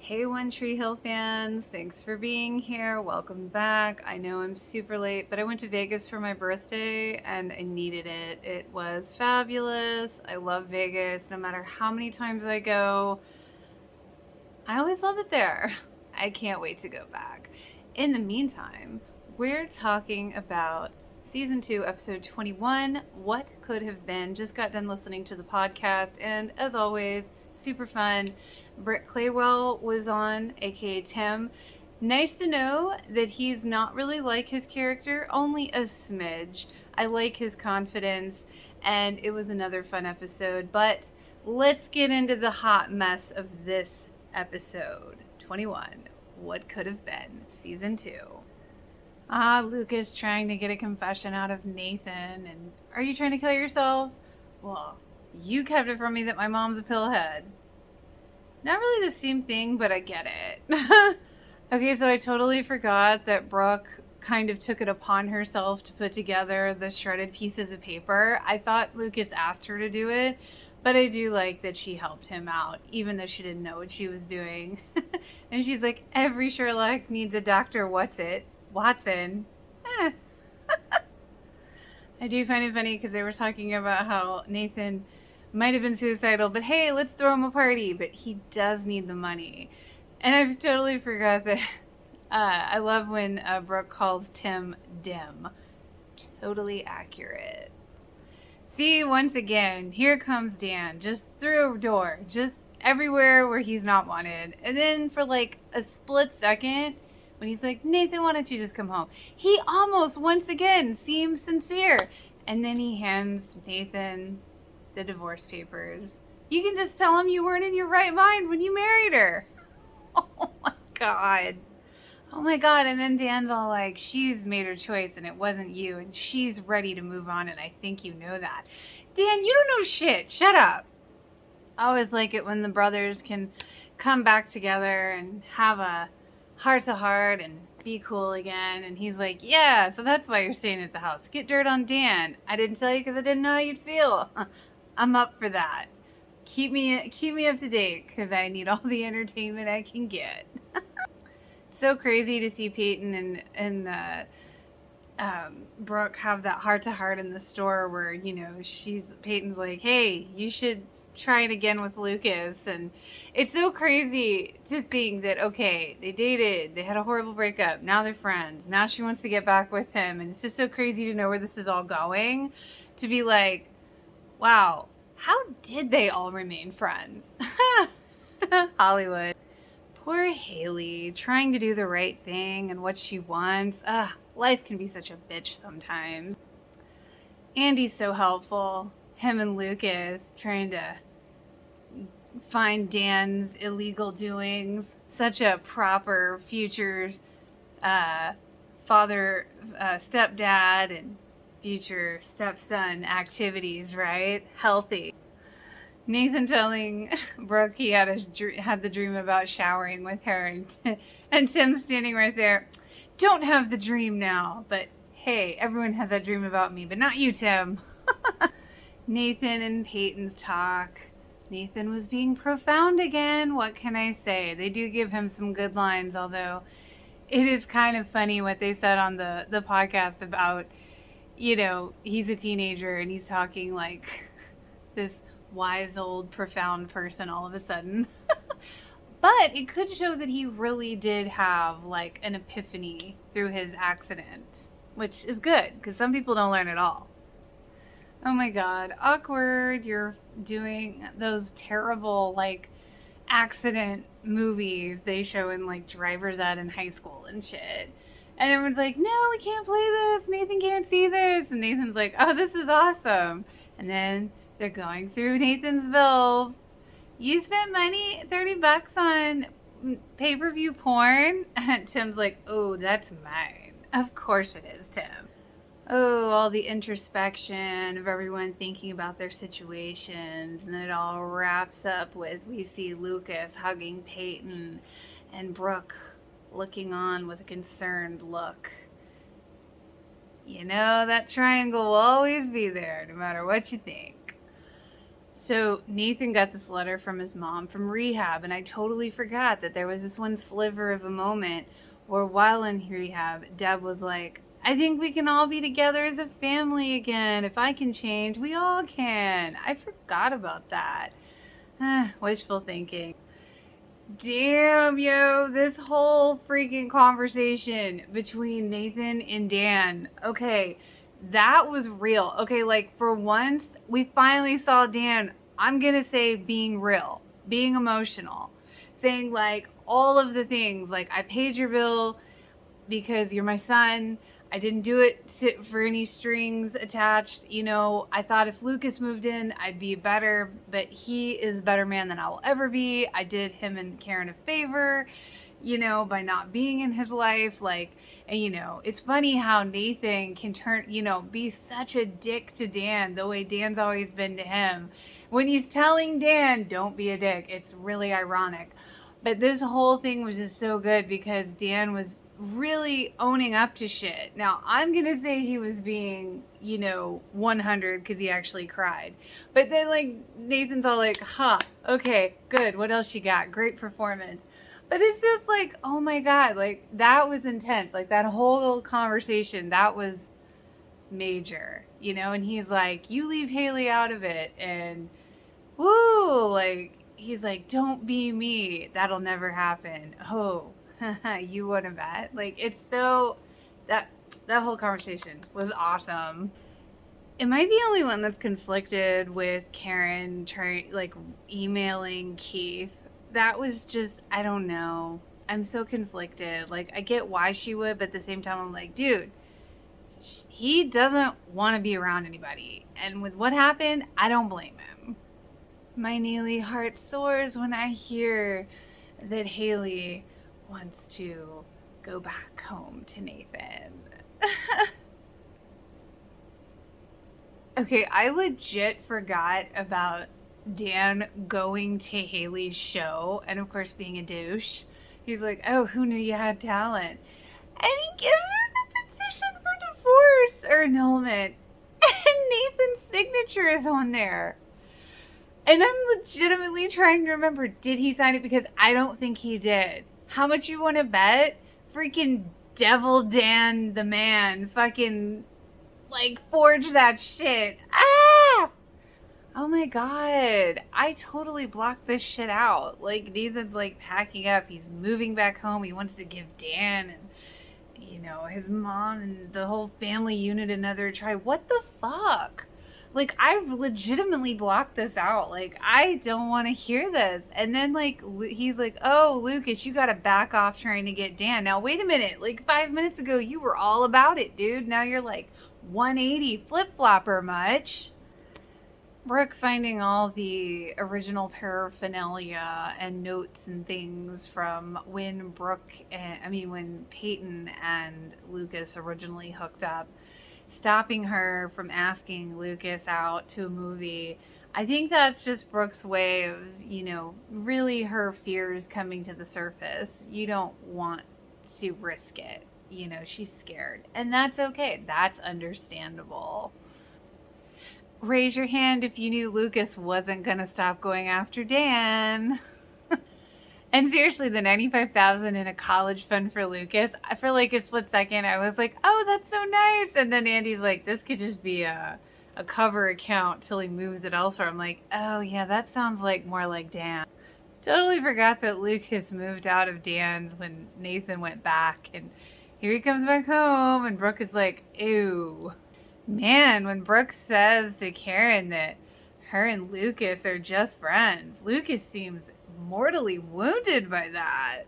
Hey One Tree Hill fans, thanks for being here. Welcome back. I know I'm super late, but I went to Vegas for my birthday and I needed it. It was fabulous. I love Vegas. No matter how many times I go, I always love it there. I can't wait to go back. In the meantime, we're talking about season 2, episode 21, What Could Have Been. Just got done listening to the podcast, and as always, super fun. Britt Claywell was on, aka Tim. Nice to know that he's not really like his character, only a smidge. I like his confidence, and it was another fun episode. But let's get into the hot mess of this episode 21, What Could Have Been, season 2. Lucas trying to get a confession out of Nathan. And are you trying to kill yourself? Well, you kept it from me that my mom's a pillhead. Not really the same thing, but I get it. Okay, so I totally forgot that Brooke kind of took it upon herself to put together the shredded pieces of paper. I thought Lucas asked her to do it, but I do like that she helped him out, even though she didn't know what she was doing. And she's like, every Sherlock needs a Dr. Watson. I do find it funny because they were talking about how Nathan might have been suicidal, but hey, let's throw him a party. But he does need the money. And I totally forgot that. I love when Brooke calls Tim Dim. Totally accurate. See, once again, here comes Dan, just through a door, just everywhere where he's not wanted. And then for like a split second, when he's like, Nathan, why don't you just come home? He almost, once again, seems sincere. And then he hands Nathan the divorce papers. You can just tell him you weren't in your right mind when you married her. Oh my God. Oh my God. And then Dan's all like, she's made her choice and it wasn't you. And she's ready to move on. And I think you know that. Dan, you don't know shit. Shut up. I always like it when the brothers can come back together and have a heart to heart and be cool again. And he's like, yeah, so that's why you're staying at the house. Get dirt on Dan. I didn't tell you because I didn't know how you'd feel. I'm up for that. Keep me up to date because I need all the entertainment I can get. It's so crazy to see Peyton and Brooke have that heart to heart in the store where, you know, Peyton's like, hey, you should try it again with Lucas. And it's so crazy to think that, okay, they dated, they had a horrible breakup, now they're friends, now she wants to get back with him. And it's just so crazy to know where this is all going, to be like, wow, how did they all remain friends? Hollywood. Poor Haley, trying to do the right thing and what she wants. Life can be such a bitch sometimes. Andy's so helpful. Him and Lucas trying to find Dan's illegal doings. Such a proper future father, stepdad, and future stepson activities, right? Healthy. Nathan telling Brooke he had the dream about showering with her, and Tim standing right there. Don't have the dream now, but hey, everyone has that dream about me, but not you, Tim. Nathan and Peyton's talk. Nathan was being profound again. What can I say? They do give him some good lines, although it is kind of funny what they said on the podcast about, you know, he's a teenager and he's talking like this wise old profound person all of a sudden. But it could show that he really did have like an epiphany through his accident, which is good because some people don't learn at all. Oh my God, awkward. You're doing those terrible like accident movies they show in like driver's ed in high school and shit. And everyone's like, no, we can't play this. Nathan can't see this. And Nathan's like, oh, this is awesome. And then they're going through Nathan's bills. You spent money, $30 on pay-per-view porn? And Tim's like, oh, that's mine. Of course it is, Tim. Oh, all the introspection of everyone thinking about their situations. And then it all wraps up with we see Lucas hugging Peyton and Brooke looking on with a concerned look. You know, that triangle will always be there, no matter what you think. So Nathan got this letter from his mom from rehab, and I totally forgot that there was this one sliver of a moment where while in rehab, Deb was like, I think we can all be together as a family again. If I can change, we all can. I forgot about that. Wishful thinking. Damn, yo, this whole freaking conversation between Nathan and Dan. Okay, that was real. Okay, like for once, we finally saw Dan, I'm gonna say being real, being emotional, saying like all of the things, like I paid your bill because you're my son. I didn't do it for any strings attached. You know, I thought if Lucas moved in, I'd be better, but he is a better man than I will ever be. I did him and Karen a favor, you know, by not being in his life. Like, and you know, it's funny how Nathan can turn, you know, be such a dick to Dan the way Dan's always been to him. When he's telling Dan, don't be a dick, it's really ironic. But this whole thing was just so good because Dan was really owning up to shit. Now, I'm going to say he was being, you know, 100 because he actually cried. But then, like, Nathan's all like, okay, good. What else you got? Great performance. But it's just like, oh my God, like, that was intense. Like, that whole conversation, that was major, you know? And he's like, you leave Haley out of it. And, woo, like, he's like, don't be me. That'll never happen. Oh, you wouldn't bet. Like, it's so, that whole conversation was awesome. Am I the only one that's conflicted with Karen like emailing Keith? That was just, I don't know. I'm so conflicted. Like, I get why she would, but at the same time, I'm like, dude, he doesn't want to be around anybody. And with what happened, I don't blame him. My Neely heart soars when I hear that Haley wants to go back home to Nathan. Okay, I legit forgot about Dan going to Haley's show and, of course, being a douche. He's like, oh, who knew you had talent? And he gives her the petition for divorce or annulment. And Nathan's signature is on there. And I'm legitimately trying to remember, did he sign it? Because I don't think he did. How much you want to bet? Freaking Devil Dan the man fucking, like, forged that shit. Ah! Oh my God. I totally blocked this shit out. Like, Nathan's, like, packing up. He's moving back home. He wants to give Dan and, you know, his mom and the whole family unit another try. What the fuck? Like, I've legitimately blocked this out. Like, I don't want to hear this. And then, like, he's like, oh, Lucas, you got to back off trying to get Dan. Now, wait a minute. Like, 5 minutes ago, you were all about it, dude. Now you're, like, 180 flip-flopper much. Brooke finding all the original paraphernalia and notes and things from when when Peyton and Lucas originally hooked up, stopping her from asking Lucas out to a movie. I think that's just Brooke's way of, you know, really her fears coming to the surface. You don't want to risk it. You know, she's scared. And that's okay. That's understandable. Raise your hand if you knew Lucas wasn't going to stop going after Dan. And seriously, the $95,000 in a college fund for Lucas, for like a split second, I was like, oh, that's so nice. And then Andy's like, this could just be a cover account till he moves it elsewhere. I'm like, oh, yeah, that sounds like more like Dan. Totally forgot that Lucas moved out of Dan's when Nathan went back. And here he comes back home. And Brooke is like, ew. Man, when Brooke says to Karen that her and Lucas are just friends, Lucas seems mortally wounded by that.